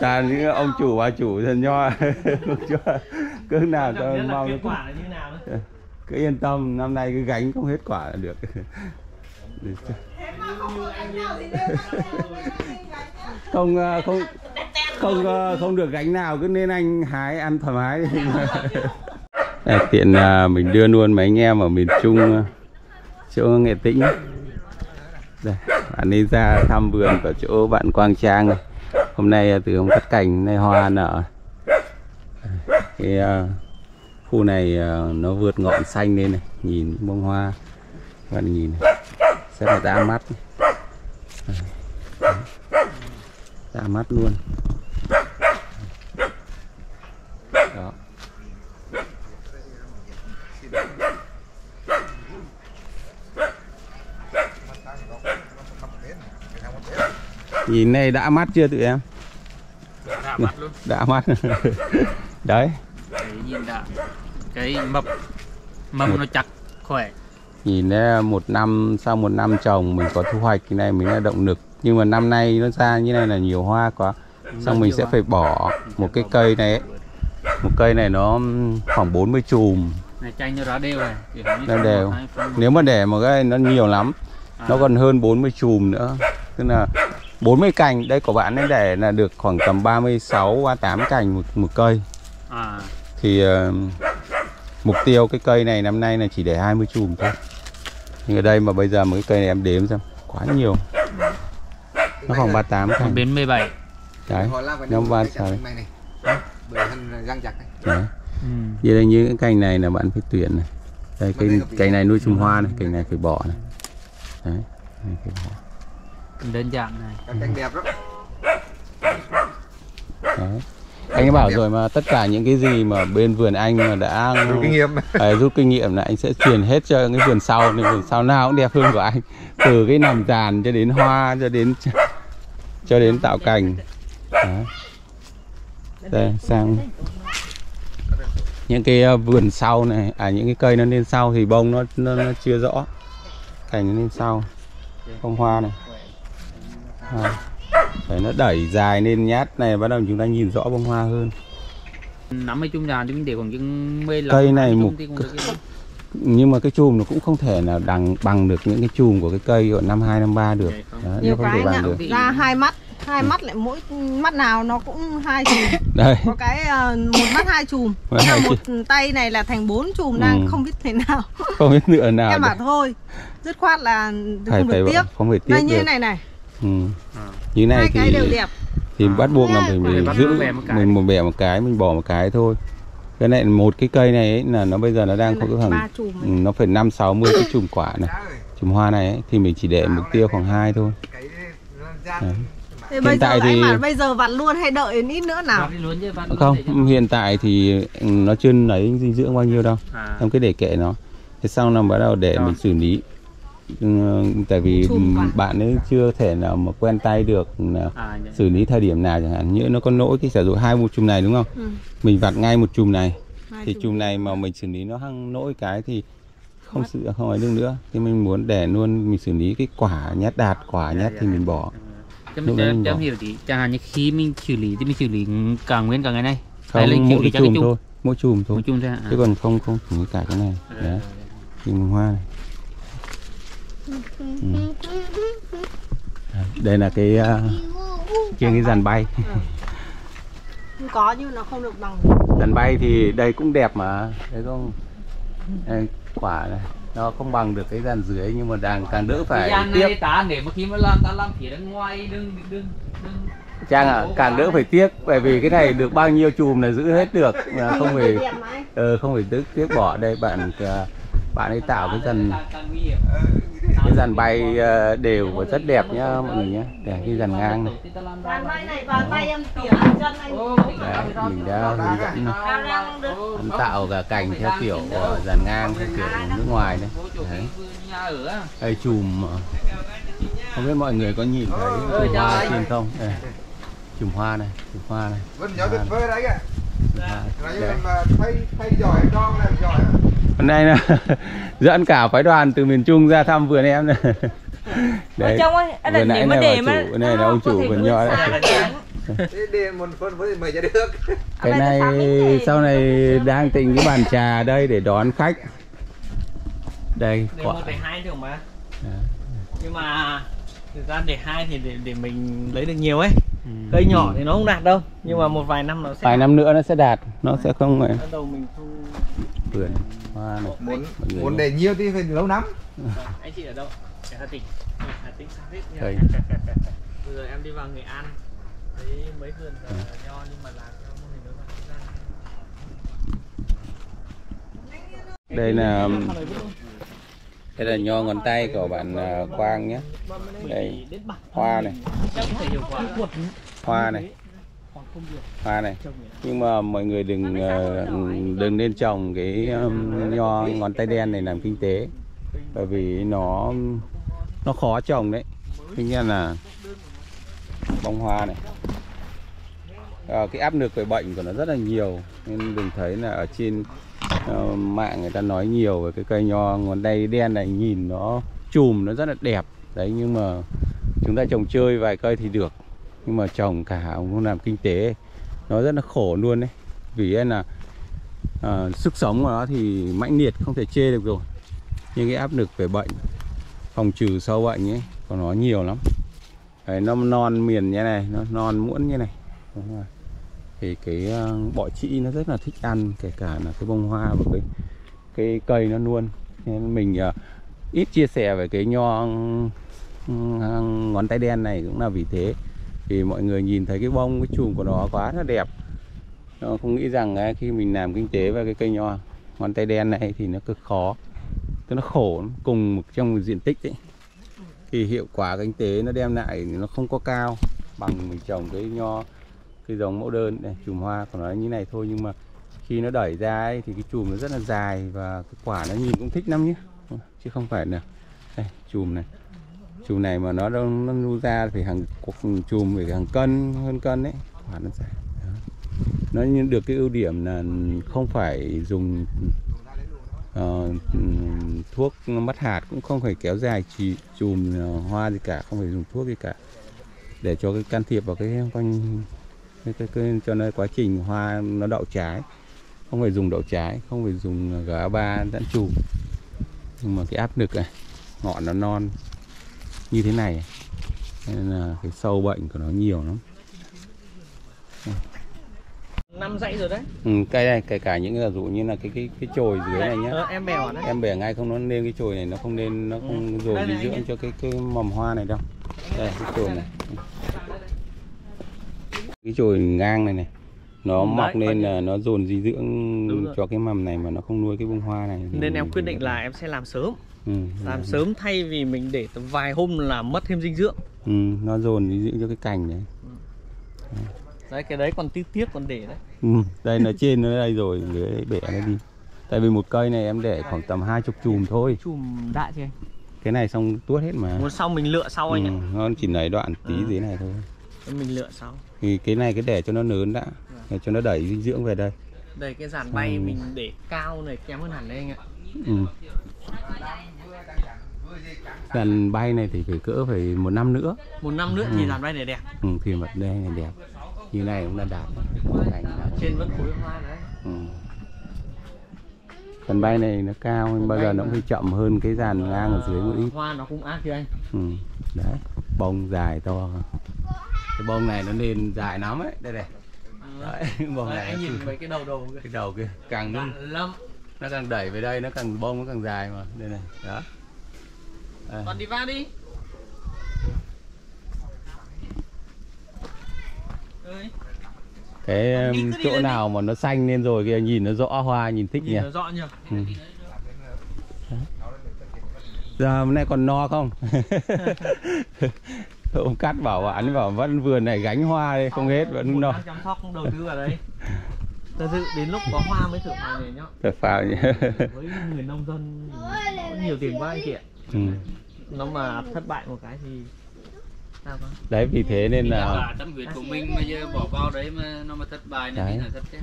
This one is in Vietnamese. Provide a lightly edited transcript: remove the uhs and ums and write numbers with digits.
Toàn những ông chủ bà chủ thần nho cứ nào cho mong nó cứ yên tâm, năm nay cứ gánh không hết quả là được. Không được gánh nào, cứ nên anh hái ăn thoải mái. Tiện mình đưa luôn mấy anh em ở miền Trung, chỗ Nghệ Tĩnh. Đây, bạn đi ra thăm vườn của chỗ bạn Quang Trang này. Hôm nay từ hôm cắt cành nay hoa nở. Cái khu này nó vượt ngọn xanh lên này, nhìn bông hoa bạn nhìn này, rất là đã mắt, đã mắt luôn. Đó. Nhìn này đã mắt chưa tụi em? Đã mắt luôn. Đã mắt. Đấy. Nhìn đã. Cái mầm nó chắc khỏe. Nhìn đấy, sau một năm trồng mình có thu hoạch cái này mình là động lực. Nhưng mà năm nay nó ra như này là nhiều hoa quá. Xong mình sẽ phải bỏ một cái cây này ấy. Một cây này nó khoảng 40 chùm. Này chanh nó ra đều rồi. Nó đều. Nếu mà để một cái nó nhiều lắm. Nó còn hơn 40 chùm nữa. Tức là 40 cành. Đây của bạn ấy để là được khoảng tầm 36-38 cành một cây. Thì mục tiêu cái cây này năm nay là chỉ để 20 chùm thôi. Nhưng ở đây mà bây giờ một cái cây này em đếm xem quá nhiều. Nó khoảng 38 cành. Đến 17. Đấy, nó 36. Đấy. Như đây như cái cành này là bạn phải tuyển này. Đây cái cành này nuôi trùng hoa này, cành này phải bỏ này. Đấy, này phải bỏ. Đơn giản này. Cành đẹp lắm. Đấy. Anh ấy bảo rồi mà tất cả những cái gì mà bên vườn anh mà đã rút kinh nghiệm là anh sẽ truyền hết cho cái vườn sau, nên vườn sau nào cũng đẹp hơn của anh, từ cái nằm tàn cho đến hoa cho đến tạo cành. Đó. Đây sang những cái vườn sau này, những cái cây nó lên sau thì bông nó chưa rõ, cành nó lên sau, bông hoa này. Đấy, nó đẩy dài lên nhát này bắt đầu chúng ta nhìn rõ bông hoa hơn. 50 chùm giàn thì mình để khoảng chừng 15 cây này nhưng mà cái chùm nó cũng không thể nào bằng được những cái chùm của cái cây của 52, 53 được. Đó, nhiều nó không cái thể bằng được. Ra hai mắt lại mỗi mắt nào nó cũng 2 chùm. Đây. Có cái một mắt 2 chùm. Một tay này là thành 4 chùm đang không biết thế nào. Không biết nửa nào. Em bảo thôi, dứt khoát là không được tiếc. Không phải tiếc như thế này này. Như này hai thì cái đều đẹp. Thì bắt buộc là mình giữ mình một bẻ một cái, mình bỏ một cái thôi. Cái này một cái cây này ấy, là nó bây giờ nó đang có khoảng nó phải 50-60 cái chùm quả này, chùm hoa này ấy, thì mình chỉ để mục tiêu khoảng 2 thôi. Thế hiện tại thì bây giờ vặt luôn hay đợi đến ít nữa nào? Không, hiện tại thì nó chưa lấy dinh dưỡng bao nhiêu đâu. Em cứ để kệ nó. Thế sau là bắt đầu để mình xử lý. Tại vì bạn ấy chưa thể nào mà quen tay được xử lý thời điểm nào chẳng hạn, như nó có nỗi cái sử dụng 2 chùm này đúng không? Mình vặt ngay một chùm này thì chùm này mà mình xử lý nó hăng nỗi cái thì không ấy được nữa. Thì mình muốn để luôn mình xử lý cái quả nhát đạt, quả nhát thì mình bỏ. Chấm hiểu tí, chẳng hạn như khi mình xử lý thì mình xử lý cả nguyên cả ngày này. Không, mỗi chùm thôi, mỗi chùm thôi. Chứ còn không xử lý cả cái này. Đấy. Chùm hoa này. Đây là cái dàn bay. Không có nhưng nó không được bằng. Dàn bay thì đây cũng đẹp mà. Đấy không? Đây, quả này nó không bằng được cái dàn dưới nhưng mà càng đỡ phải tiếc. Để mà khi mà ta làm phía đằng ngoài đừng Trang ạ, càng đỡ phải tiếc, bởi vì cái này được bao nhiêu chùm là giữ hết được, không phải tiếc bỏ. Đây bạn ấy tạo cái dàn bay đều và rất đẹp nhá mọi người nhé. Để cái dàn ngang này. Dàn bay này vào tay em tỉa chân anh. Đấy, mình đã hướng dẫn tạo cả cành theo kiểu dàn ngang theo kiểu nước ngoài này. Đấy. Đây chùm, không biết mọi người có nhìn thấy chùm hoa trên không? Đây. Chùm hoa này, chùm hoa này. Vẫn nhớ tuyệt vời đấy kìa. Thay giỏi cho làm giỏi. Hôm nay là dẫn cả phái đoàn từ miền Trung ra thăm vườn em này. Đấy. Trông ơi, vừa nãy này là ông chủ vườn nho đấy. Đi một phân với mời ra được. Cái này sau này đang tính cái bàn trà đây để đón khách. Đây để 1 để 2 được mà. Nhưng mà thực ra để 2 thì để mình lấy được nhiều ấy. Cây nhỏ thì nó không đạt đâu, nhưng mà một vài năm nó sẽ vài năm nữa nó sẽ đạt, nó sẽ không phải bắt đầu mình thu vườn hoa này. Muốn để nhiều thì phải lâu lắm. Anh chị ở đâu? Ở Hà Tĩnh. Hà Tĩnh sang hết nha. Đây. Bây giờ em đi vào Nghệ An thấy mấy vườn nho nhưng mà làm theo mô hình Đây là nho ngón tay của bạn Quang nhé. Đây hoa này, hoa này, hoa này. Nhưng mà mọi người đừng nên trồng cái nho ngón tay đen này làm kinh tế, bởi vì nó khó trồng đấy. Tuy nhiên là bông hoa này, cái áp lực về bệnh của nó rất là nhiều, nên đừng thấy là ở trên mạng người ta nói nhiều về cái cây nho ngón tay đen này, nhìn nó chùm nó rất là đẹp đấy, nhưng mà chúng ta trồng chơi vài cây thì được, nhưng mà trồng cả không làm kinh tế nó rất là khổ luôn đấy. Vì là sức sống của nó thì mãnh liệt không thể chê được rồi, nhưng cái áp lực về bệnh, phòng trừ sâu bệnh ấy của nó nhiều lắm. Đấy, nó non miền như này, nó non muỗng như này. Đúng rồi. Thì cái bọ trĩ nó rất là thích ăn, kể cả là cái bông hoa và cái cây nó luôn. Nên mình ít chia sẻ về cái nho ngón tay đen này cũng là vì thế. Vì mọi người nhìn thấy cái bông, cái chùm của nó quá là đẹp, nó không nghĩ rằng khi mình làm kinh tế về cái cây nho ngón tay đen này thì nó cực khó, nó khổ. Cùng trong một diện tích ấy, thì hiệu quả kinh tế nó đem lại nó không có cao bằng mình trồng cái nho, cái giống mẫu đơn này, chùm hoa của nó như này thôi. Nhưng mà khi nó đẩy ra ấy, thì cái chùm nó rất là dài và cái quả nó nhìn cũng thích lắm nhé, chứ không phải là đây, chùm này mà nó nu ra thì hàng chùm phải hàng cân, hơn cân đấy, quả nó dài. Đó. Nó được cái ưu điểm là không phải dùng thuốc mất hạt, cũng không phải kéo dài chùm hoa gì cả, không phải dùng thuốc gì cả để cho cái can thiệp vào cái cho nó quá trình hoa nó đậu trái, không phải dùng đậu trái, không phải dùng GA3 dẫn chùm. Nhưng mà cái áp lực này, ngọn nó non như thế này nên là cái sâu bệnh của nó nhiều lắm. 5 dãy rồi đấy. Cây này kể cả những ví dụ như là cái chồi dưới này nhá. Em bẻ đấy. Em bẻ ngay không, nó nên cái chồi này nó không nên, nó không dồn dinh dưỡng cho cái mầm hoa này đâu. Đây cái chồi này. Cái chồi ngang này nó mọc lên là nó dồn dinh dưỡng cho cái mầm này mà nó không nuôi cái bông hoa này. Nên em quyết định là em sẽ làm sớm. Làm sớm thay vì mình để tầm vài hôm là mất thêm dinh dưỡng. Nó dồn dinh dưỡng cho cái cành đấy. Đấy, cái đấy còn tiếc còn để đấy. Đây nó trên nó đây rồi, để bẻ nó đi. Tại vì một cây này em để khoảng tầm 20 chùm thôi. Chùm đại chứ anh? Cái này xong tuốt hết mà. Muốn sau mình lựa sau anh ạ. Nó chỉ lấy đoạn tí dưới này thôi. Mình lựa sau. Thì cái này cái để cho nó lớn đã, để cho nó đẩy dinh dưỡng về đây. Đây cái dàn bay mình để cao này kém hơn hẳn đây anh ạ. Dàn bay này thì phải cỡ phải 1 năm nữa. 1 năm nữa thì dàn bay này đẹp. Thì mặt đây này đẹp. Như này cũng là đạt. Trên vẫn khối hoa đấy. Dàn bay này nó cao nhưng bao giờ nó cũng phải chậm hơn cái dàn ngang ở dưới một ít. Hoa nó cũng ác chứ anh. Đấy, bông dài to. Cái bông này nó nên dài lắm ấy, đây này. Đấy, bông này anh nhìn mấy cái đầu kia. Cái đầu kia càng nó càng đẩy về đây, nó càng bông nó càng dài mà. Đây này, đó. Đây. Còn đi va đi. Cái chỗ nào mà nó xanh lên rồi kia nhìn nó rõ hoa, nhìn thích nhỉ. Nó rõ nhỉ. Giờ hôm nay còn no không? Ông Cát bảo anh bảo vẫn vườn này gánh hoa đây không hết vẫn no. Chăm sóc đầu tư vào đây. Thật sự đến lúc có hoa mới thử phào này nhá. Thử phào nhỉ. Với người nông dân có nhiều tiền quá anh chị ạ. Nó mà thất bại một cái thì sao không? Đấy vì thế nên là tấm huyết của mình mà giờ bỏ vào đấy mà nó mà thất bại là thật chứ.